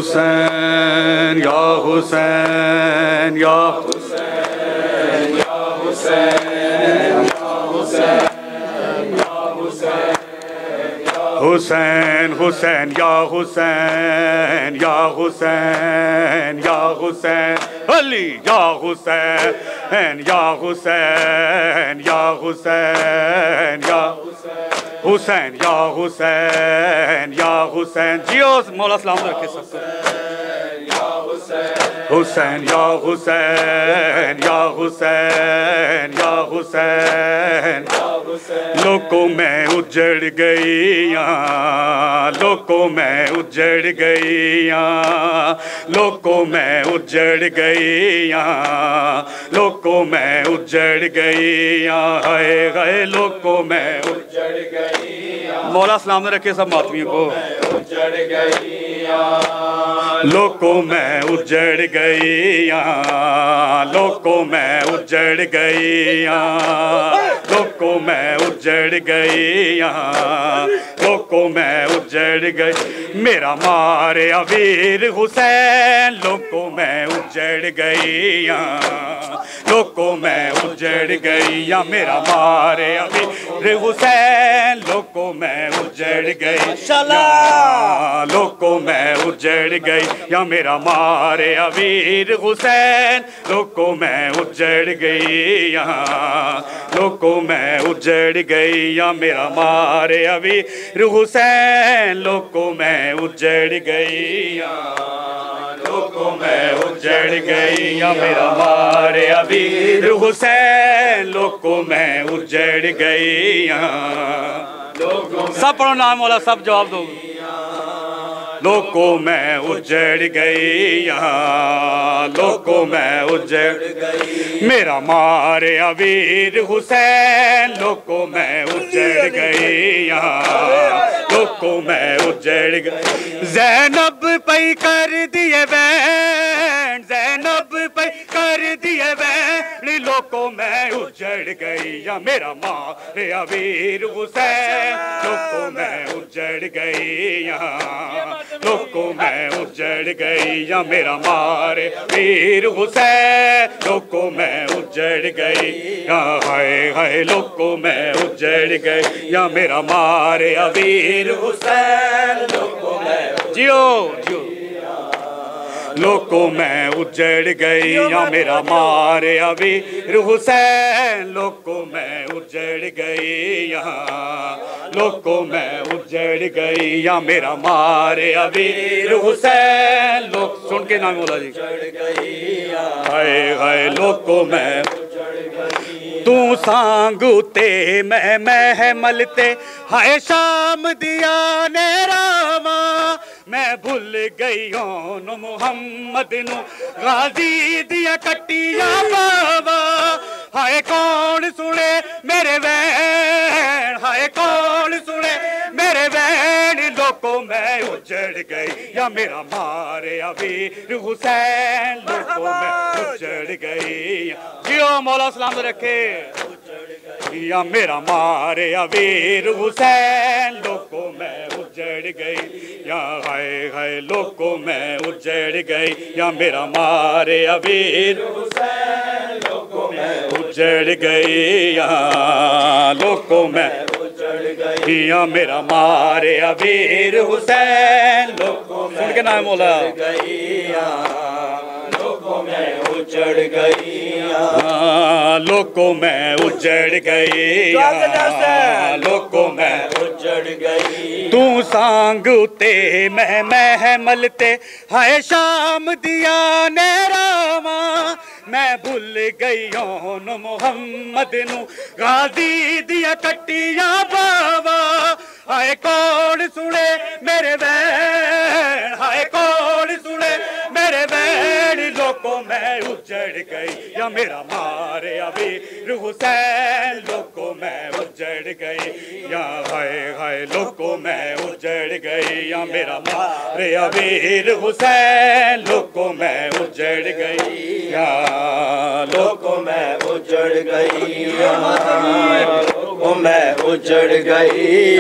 हुसैन या हुसैन या हुसैन या हुसैन या हुसैन हुसैन हुसैन या हुसैन या हुसैन या हुसैन अली या हुसैन या हुसैन या हुसैन या हुसैन या हुसैन या हुसैन जियो मौला सलाम रखे सबको हुसैन या हुसैन या हुसैन या हुसैन लोगों में उजड़ गईया लोगों में उजड़ गईया लोगों में उजड़ गईया लोगों में उजड़ गईया हाय हाय लोगों में उजड़ गईया मौला सलाम ने रखे सब मातमियों को उजड़ गईया लोगों में उजड़ गईया लोगों में उजड़ गईया लोगों में उजड़ गईया लोगों में उजड़ गई मेरा मारे अवीर हुसैन लोगों में उजड़ गईया लोगों में उजड़ गईया मेरा मारे अवीर हुसैन लोगों में उजड़ गई लोगों में उजड़ गई या मेरा मारे अवीर हुसैन लोगों में उजड़ गई लोगों में उजड़ गई या मेरा मारे अवीर हुसैन लोगों में उजड़ गई लोगों में उजड़ गई या मेरा मारे अवीर हुसैन लोगों में उजड़ गई सब पढ़ो नाम वाला सब जवाब दो लोगों में उजड़ गई लोगों में उजड़ गई मेरा मारे अवीर हुसैन लोगों में उजड़ गई लोगों में उजड़ गई ज़ैनब पे कर दिए बैन ज़ैनब पे कर दिए बैन लोगों में उजड़ गई या मेरा मारे अवीर हुसैन लोगों में उजड़ गई लोगों में उजड़ गई या मेरा मारे वीर हुसैन लोगों में उजड़ गई हाय हाय लोगों में उजड़ गई या मेरा मारे अवीर हुसैन लोगों में जियो जियो लोगों में उजड़ गई या मेरा मारे अवीर हुसैन लोगों में उजड़ गई लोगों में उजड़ गई या मेरा मारे अवीर हुसैन लोग सुन के नाम बोला जी हाय हाय लोगों में तू सांगुते मैं महमलते हाय शाम दिया ने रामा मैं भूल गई हूँ मुहम्मद नु गाजी दिया कटिया बाबा हाय कौन सुने मेरे वैन हाय कौन सुने मेरे वैन लोगों में उजड़ गई या मेरा मारे अवीर हुसैन लोगों में उजड़ गई जियो मौला सलाम रखे या मेरा मारे अवीर हुसैन लोगों में उजड़ गई या हाय हाय लोगों में उजड़ गई या मेरा मारे अवीर हुसैन लोगों में उजड़ गई या लोगों में उजड़ गई या मेरा मारे अवीर हुसैन लोगों में सुन के नाम बोला लोगों में उजड़ गई लोगों में उजड़ गई लोगों में उजड़ गई तू सांगुते मैं महमलते हाय शाम दिया ने रामा मैं भूल गई हूँ मुहम्मद नु गाजी दिया कटिया बाबा हाय कौन सुने मेरे बैन हाय कौन सुने मेरे बैन लोगों में उजड़ गई या मेरा मारे अवीर हुसैन लोगों में उजड़ गई या हाय हाय लोगों में उजड़ गई या मेरा मारे अवीर हुसैन लोगों में उजड़ गई या लोगों में उजड़ गई लोगों में उजड़ गई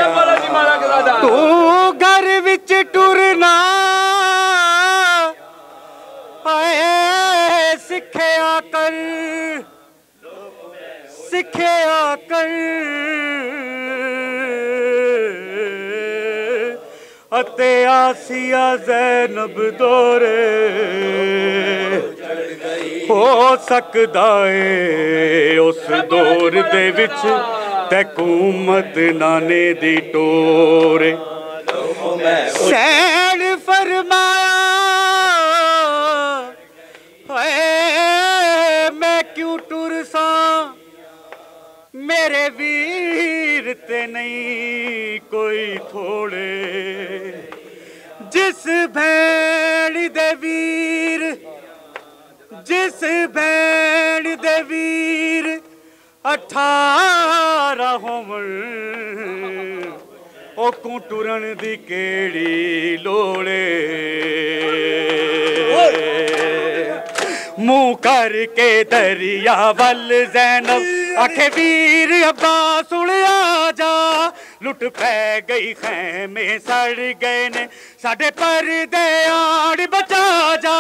तू घर विच टुरना देखे आकर अते आसिया ज़ैनब दोरे हो सकदा है उस दौर दे विच तैकूमत नाने दी टोरे सैन फरमाया मैं क्यों टुरसा मेरे वीर ते नहीं कोई थोड़े जिस भैन दे वीर जिस भैन दे वीर 18 होवन ओ को टुरन दी केड़ी लोड़े मुँह करके दरिया वल ज़ैनब आखे वीर अब्बास उड़िया जा लुट पै गई खैमे सड़ गए ने साडे पर्दे आड़ बचा जा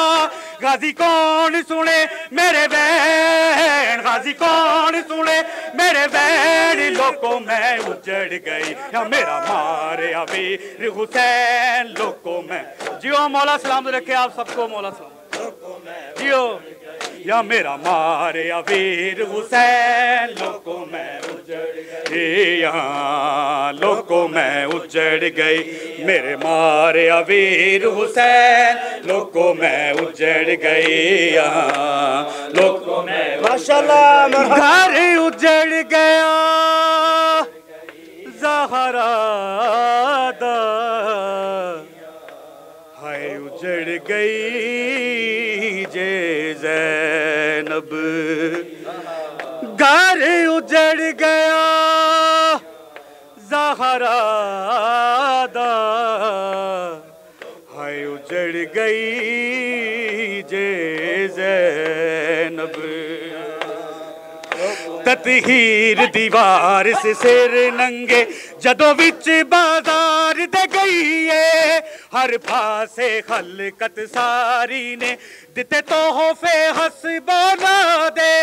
गाजी कौन सुने मेरे बहन गाजी कौन सुने मेरे बहन लोगों में उजड़ गई या मेरा मारे वीर हुसैन लोगों में जियो मौला सलाम रखे आप सबको मौला सलाम जियो या मेरा मारे वीर हुसैन लोगों में उजड़ गई यहाँ लोगों में उजड़ गई मेरे मारे वीर हुसैन लोगों में उजड़ गई यहाँ लोगों में माशाल्लाह घर उजड़ गया ज़हरा दा हाय उजड़ गई जे ज़ैनब घर उजड़ गया ज़हरा दा हाय उजड़ गई जे ज़ैनब ततहीर दीवार से सिर नंगे जदों विच बाजार दे गई है हर पासे खलकत सारी ने दिते तोहफे हसबाना दे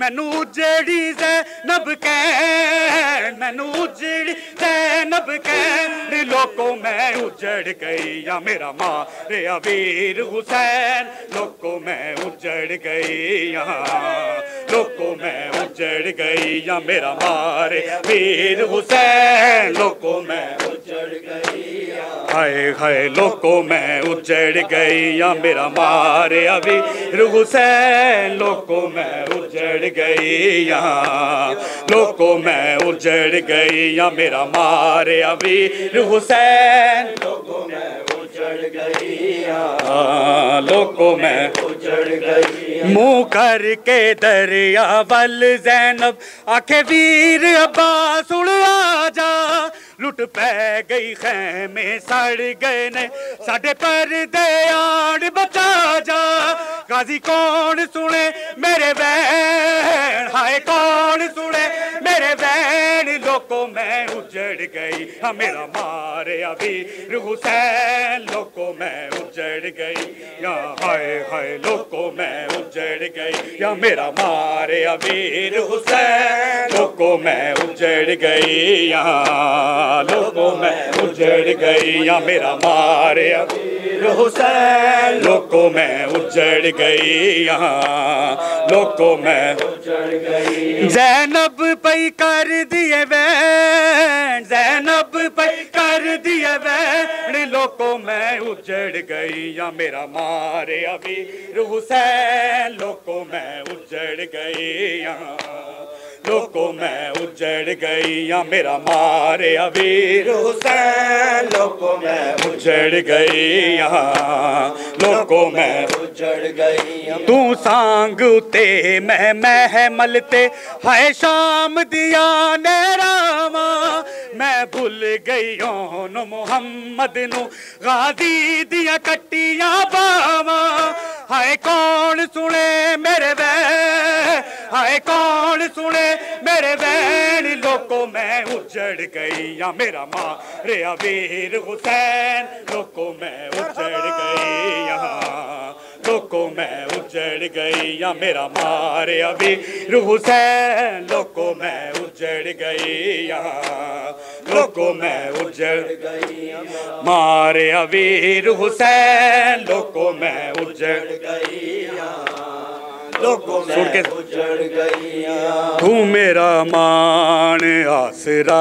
मैनू उजड़ी ज़ैनब कहन मैनू उजड़ी ज़ैनब कहन लोगों में उजड़ गई या मेरा मारे वीर हुसैन लोगों में उजड़ गई यहाँ लोगों में उजड़ गई या मेरा मारे वीर हुसैन लोगों में उजड़ गई हाय हाय लोगों में उजड़ गई या मेरा मारे वीर हुसैन लोगों में उजड़ गई यहाँ लोगों में उजड़ गई या मेरा मारे वीर हुसैन लोगों में उजड़ गई यहाँ लोगों में उजड़ गई मुँह करके दरिया वल ज़ैनब आखे वीर अब्बास उड़िया जा लुट पै गई खैमे सड़ गए ने साडे पर्दे आड़ बचा जा गाजी कौन सुने मेरे बहन हाय कौन सुने मेरे बहन लोगों में उजड़ गई हाँ मेरा मारे वीर हुसैन लोगों में उजड़ गई या हाय हाय लोगों में उजड़ गई या मेरा मारे वीर हुसैन लोगों में उजड़ गई यहाँ लोगों में उजड़ गई या मेरा मारे वीर हुसैन लोगों में उजड़ गई यहाँ लोगों में उजड़ गई ज़ैनब पई कर दिए वैन ज़ैनब पई कर दिए वैन लोगों में उजड़ गई या मेरा मारे वीर हुसैन लोगों में उजड़ गई यहाँ लोगों में उजड़ गई या मेरा मारे वीर हुसैन लोगों में उजड़ गई यहाँ लोगों में उजड़ गई तू सांग उते मैं महमलते हाय शाम दिया ने रामा मैं भूल गई नो मुहम्मद नु गाजी दिया कट्टियां बावा हाय कौन सुने मेरे बहन हाय कौन सुने मेरे बहन लोगों में उजड़ गई या मेरा मारे वीर हुसैन लोगों में उजड़ गई यहाँ लोगों में उजड़ गई या मेरा मारे अमीर हुसैन लोगों में उजड़ गई या लोगों में उजड़ गई मारे अमीर हुसैन लोगों में उजड़ गई लोगों में उजड़ गई तू मेरा मान आसरा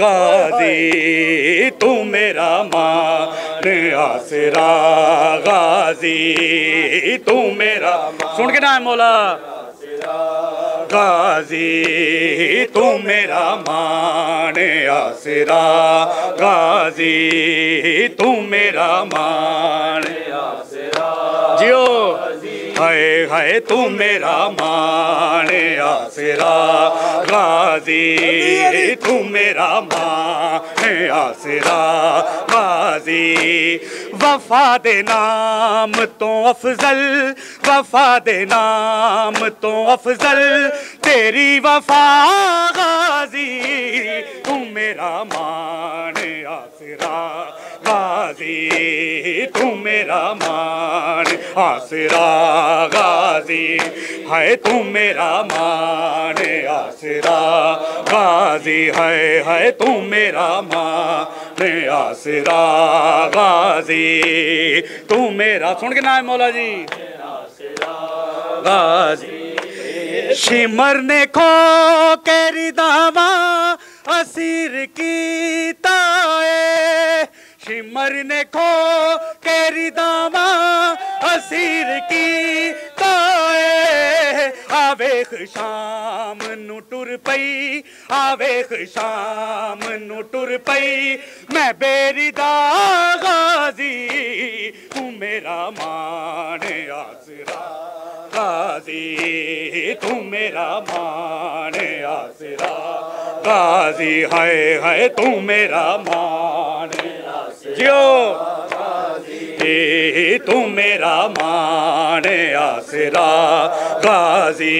गाजी तू मेरा मान आसरा गाजी तू मेरा सुन के ना मौला गाजी तू मेरा मान आसरा गाजी तू मेरा मान आसरा जियो हाय हाय तू मेरा मान आसरा गाजी तू मेरा मान आसरा गाजी वफा दे नाम तो अफजल वफा दे नाम तो अफजल तेरी वफा गाजी तू मेरा मान आसरा गाजी तू मेरा मान आसरा गाजी है तू मेरा मान आसरा गाजी है तू मेरा मान आसरा गाजी तू मेरा सुन के नाम मौला जी गाजी शिमर ने खो के रिदावा असीर की ताए शिमर ने खो के रिदावा असीर की ताए आवेख शाम नु टुर पई आवेख शाम नु टुर पई मैं बेरिदा गाजी तू मेरा मान आसरा गाजी तू मेरा मान आसरा गाजी है तू मेरा मान जियो तू मेरा मान आसरा गाजी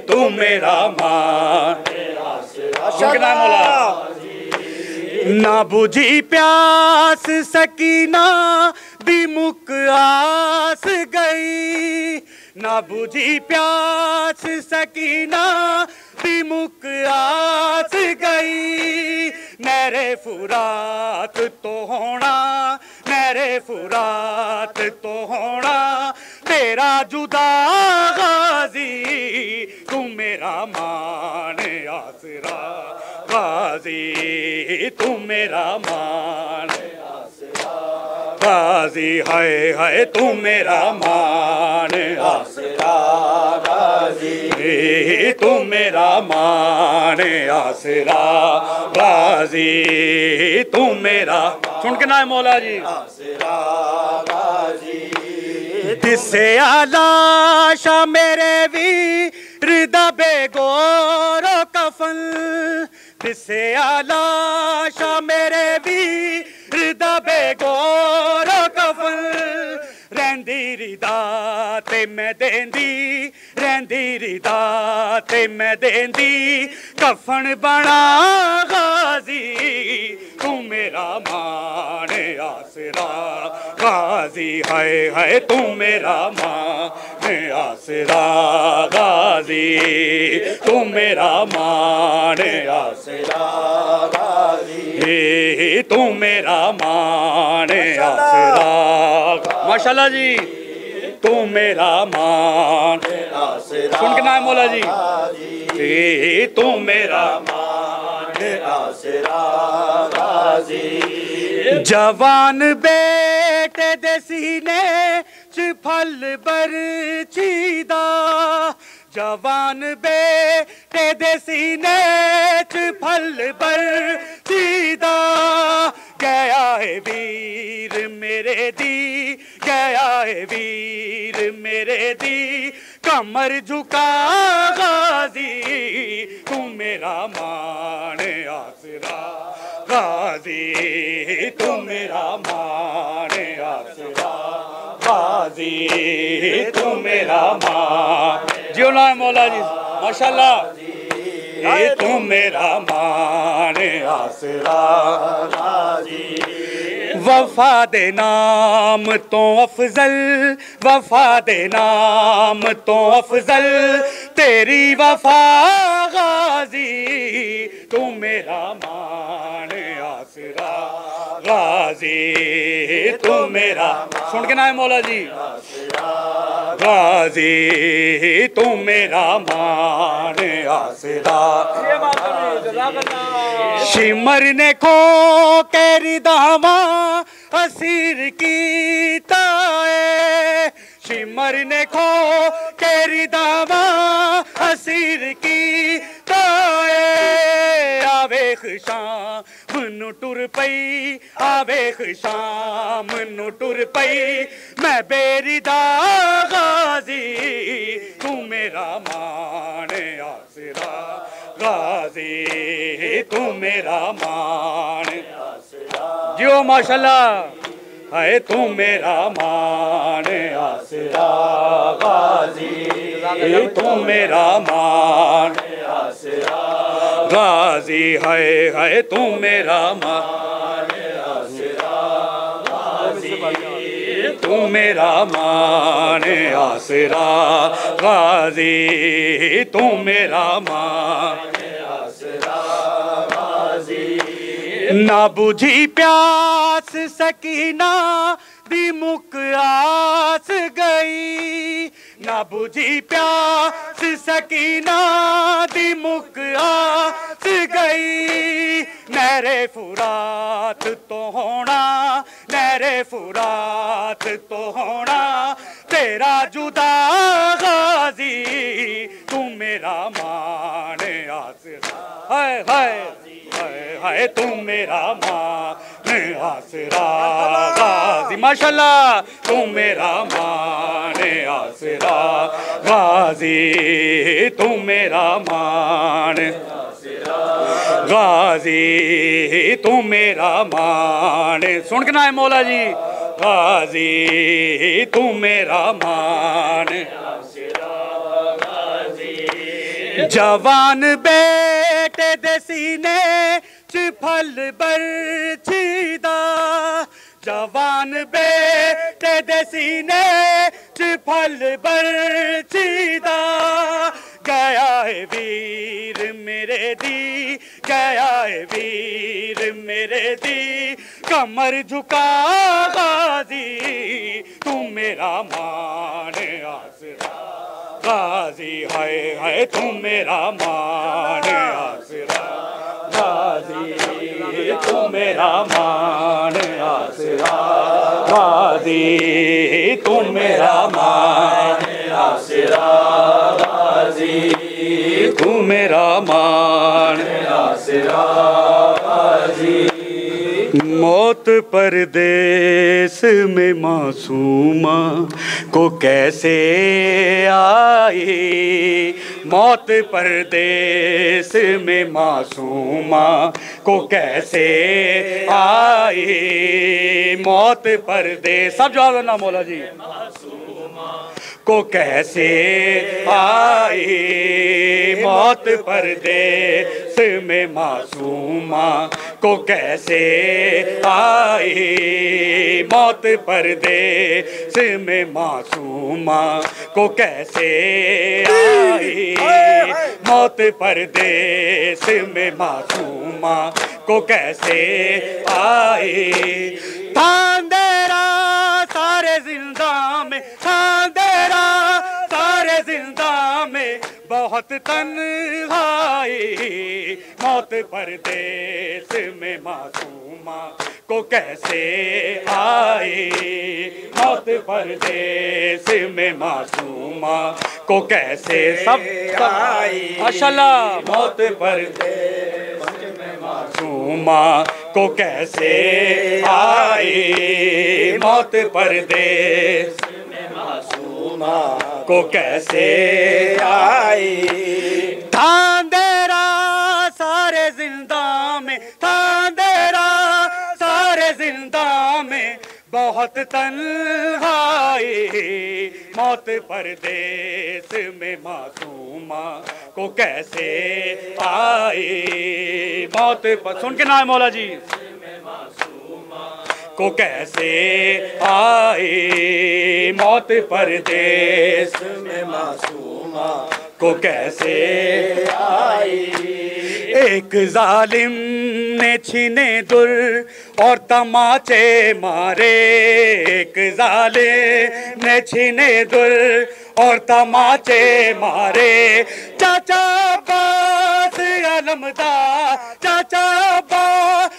तू मेरा मान आसरा मौला ना बुझी प्यास सकीना विमुख आस गई ना बुझी प्यास सकीना विमुख आस गई मेरे फुरात तो होना मेरे फुरात तो होना तेरा जुदा गाजी तू मेरा मान आसरा गाजी तू मेरा मान गाजी है तू मेरा मान आसरा गाजी तू मेरा मान आसरा गाजी तू मेरा सुन के ना है मौला जी आसरा गाजी दिसे आलाशा मेरे वीर दबे गोरो कफन दिसे आलाशा मेरे वीर दबे गोरो कफन रहंदी रिदा ते मैं देंदी रहंदी रिदा ते मैं देंदी कफन बना गाजी तू मेरा मान आसरा गाजी है तू मेरा मान आसरा गाजी तू मेरा मान आसरा गाजी तू मेरा मान आसरा माशाल्लाह जी तू मेरा मान आसरा सुन के नाम मौला जी तू मेरा मान आसरा गाजी जवान बेटे दे सीने च फल बरचीदा जवान बेटे दे सीने च फल बरचीदा गया है वीर मेरे दी गया है वीर मेरे दी कमर झुका गाजी तू मेरा मान आसरा गाजी तू मेरा मान आसरा गाजी तू मेरा मान जियो ना मौला जी माशाल्लाह ये तू मेरा मान आसरा गाजी वफा दे नाम तो अफजल, वफा दे नाम तो अफजल, तेरी वफा गाजी तू मेरा मान आसरा, गाजी तू मेरा, सुन के ना है मौला जी, गाजी तू मेरा मान आसरा। शिमरने को केरी दावा असीर की ताए, शिमरने को केरी दावा असीर की ताए, आवेख शाम नु टुर पई, आवेख शाम नु टुर पई, मैं बेरिदा गाजी तू मेरा मान आसरा, गाजी तू मेरा मान आसरा। जियो माशाल्लाह, है तू मेरा मान आसरा, गाजी तू मेरा मान आसरा, गाजी है तू मेरा मान आसरा, गाजी तू मेरा मान आसरा, गाजी तू मेरा मान आसरा, गाजी ना बुझी प्यास सकीना दी मुक आस गई, ना बुझी प्यास सकीना दी मुक आस गई, नहरे फुरात तो होना, नहरे फुरात तो होना, तेरा जुदा गाजी तू मेरा मान आसरा, है तू मेरा मान आसरा, गाजी माशाल्लाह तू मेरा मान आसरा, गाजी तू मेरा मान आसरा, गाजी तू मेरा मान, सुन के ना है मौला जी, गाजी तू मेरा मान आसरा, गाजी जवान बेटे दे सीने च फल बरछीदा, जवान बेटे दे सीने च फल बरछीदा, गया है वीर मेरे दी, गया है वीर मेरे दी, कमर झुका गाजी तू मेरा मान आसरा, गाजी है तू मेरा मान आसरा, गाजी तू मेरा मान आसरा, गाजी तू मेरा मान आसरा, गाजी तू मेरा मान आसरा, गाजी मौत परदेस में मासूमा को कैसे आई, मौत परदेस में मासूमा को कैसे आई, मौत परदेस, सब जवाब देना मौला जी, को कैसे आई, मौत परदेस में मासूमा को कैसे आई, मौत परदेस में मासूमा को कैसे आई, मौत परदेस में मासूमा को कैसे आई, था अंधेरा सारे जिंदा में, था अंधेरा सारे जिंदा में, बहुत तन्हाई, मौत परदेस में मासूमा को कैसे आई, मौत परदेस में मासूमा को कैसे सब आई, माशाल्लाह, मौत परदेस में मासूमा को कैसे आई, मौत परदेस में मासूमा को कैसे आई, था अंधेरा सारे जिंदा में, था अंधेरा सारे जिंदा में, बहुत तन्हाई, मौत परदेस में मासूमा को कैसे आई, मौत पर सुन के ना है मौला जी, को कैसे आई, मौत परदेस में मासूमा को कैसे आई। एक जालिम ने छीने दुर और तमाचे मारे, एक जालिम ने छीने दुर और तमाचे मारे। चाचा अब्बास अलमदार, चाचा अब्बास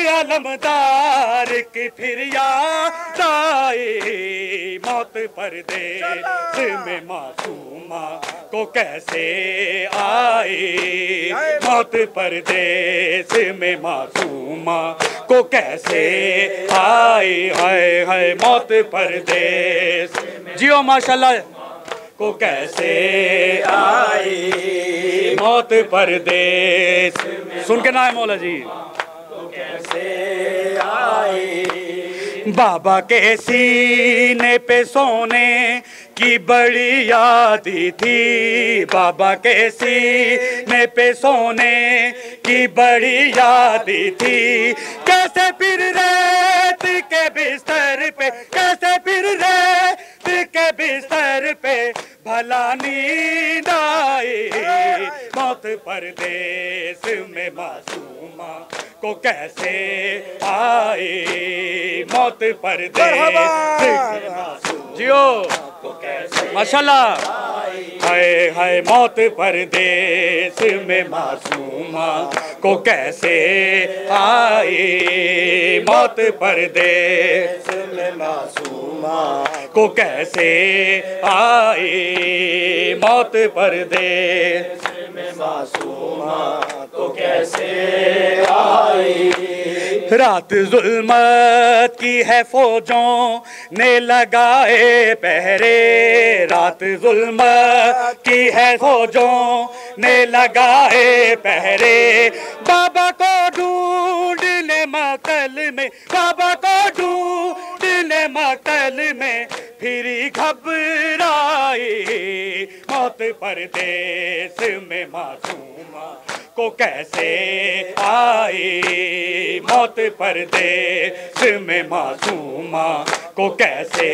अलमदार की फिर याद आई, मौत परदेस में मासूमा को कैसे आई, मौत परदेस में मासूमा को कैसे आई। हाय हाय मौत परदेस, जियो माशाल्लाह, को कैसे आई, मौत परदेस। सुन के ना है मौला जी, को कैसे आई। बाबा के सीने पे सोने की बड़ी याद थी, बाबा के सीने पे सोने की बड़ी याद थी। कैसे फिर रेत के बिस्तर पे, कैसे फिर रेत के बिस्तर पे भला नींद आई, मौत परदेस में मासूमा को कैसे आई, मौत परदेस में मासूमा, जियो माशाल्लाह। हाय हाय मौत परदेस में मासूमा को कैसे आई, मौत परदेस में मासूमा को कैसे आई, मौत परदेस में मासूमा को कैसे आई। रात जुल्मत की है फौजों ने लगाए पहरे, रात जुल्मत की है फौजों ने लगाए पहरे। बाबा को ढूंढने मकल में, बाबा को ढूंढने मकल में फिरी घबराई, मौत परदेस में मासूमा को कैसे आई, मौत परदेस में मासूमा को कैसे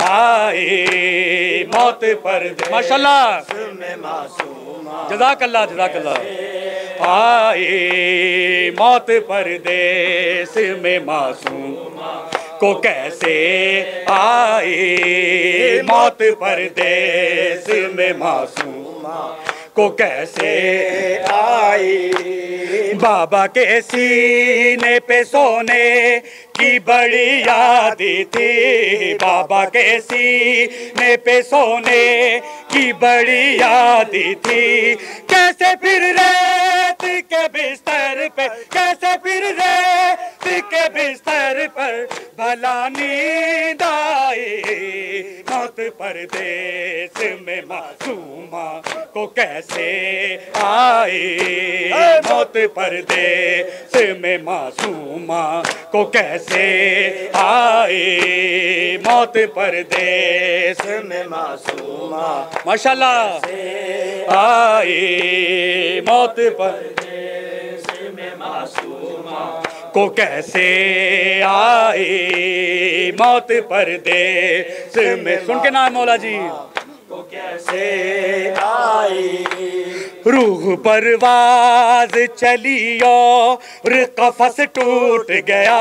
आई, मौत परदेस माशाल्लाह में मासूमा, जज़ाकल्लाह जज़ाकल्लाह। आई मौत परदेस में मासूमा को कैसे आई, मौत परदेस में मासूमा को कैसे आई। बाबा के सीने पे सोने की बड़ी याद थी, बाबा के सीने पे सोने की बड़ी याद थी। कैसे फिर रेत के बिस्तर पे, कैसे फिर रेत के बिस्तर पर भला नींद आई, मौत परदेस में मासूमा को कैसे आई, मौत परदेस में मासूमा को कैसे आई, मौत परदेस में मासूमा माशाल्लाह आई, मौत परदेस में मासूमा को कैसे आई, मौत परदेस में। सुन के नाम मौला जी को कैसे आई। रूह परवाज चली और कफस टूट गया,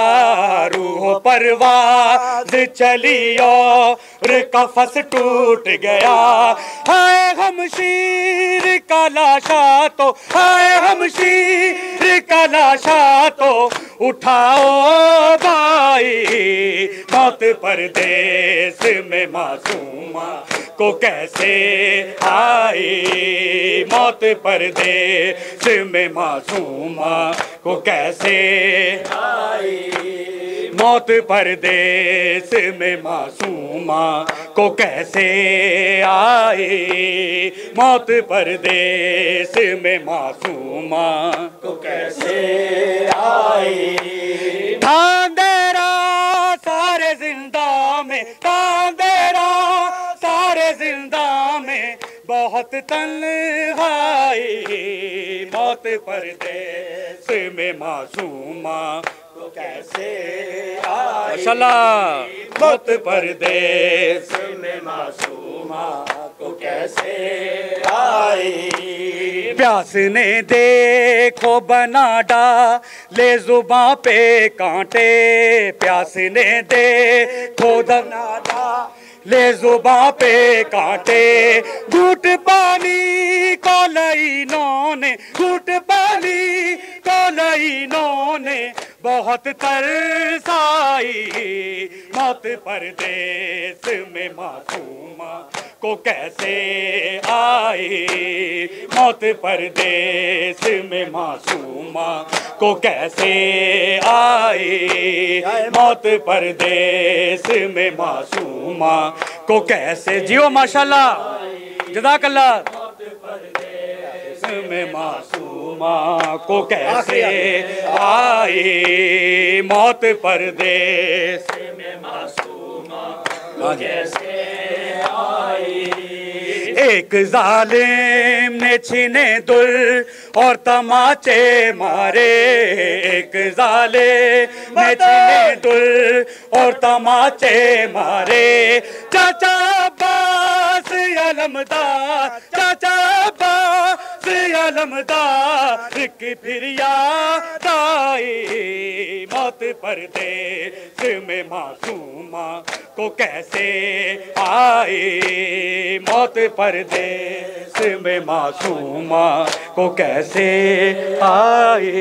रूह परवाज चली और कफस टूट गया। हाय हमशीर का लाशा तो, हाय हमशीर का लाशा तो उठाओ भाई, मौत परदेस में मासूमा को कैसे आई, मौत परदेस में मासूमा को कैसे आई, मौत परदेस में मासूमा को कैसे आई, मौत परदेस में मासूमा को कैसे आई। धांधेरा सारे जिंदा में, धांधेरा सारे जिंदा में बहुत तन्हाई, मौत परदेस में मासूमा को कैसे आई। माशाल्लाह। मौत परदेस में मासूमा को कैसे आई, प्यास ने देखो बना डाले जुबां पे कांटे, प्यास ने देखो बना डाले जुबां पे कांटे, घूट पानी को लईनों ने, घूट पानी को लईनों ने बहुत तरसाई, मौत परदेस में मासूमा को कैसे आई, मौत परदेस में मासूमा को कैसे आई, मौत परदेस में मासूमा को कैसे। जियो माशाल्लाह, जज़ाकल्लाह। में मासूमा को कैसे आई, मौत परदेस में मासूमा को कैसे आई, एक जालिम ने छीने दुल और तमाचे मारे, एक जालिम ने छीने दुल और तमाचे मारे, चाचा अब्बास अलमदार, चाचा अब्बास अलमदार की फिर याद आई, मौत परदेस में मासूमा को कैसे आई, मौत परदेस में मासूमा को कैसे आई।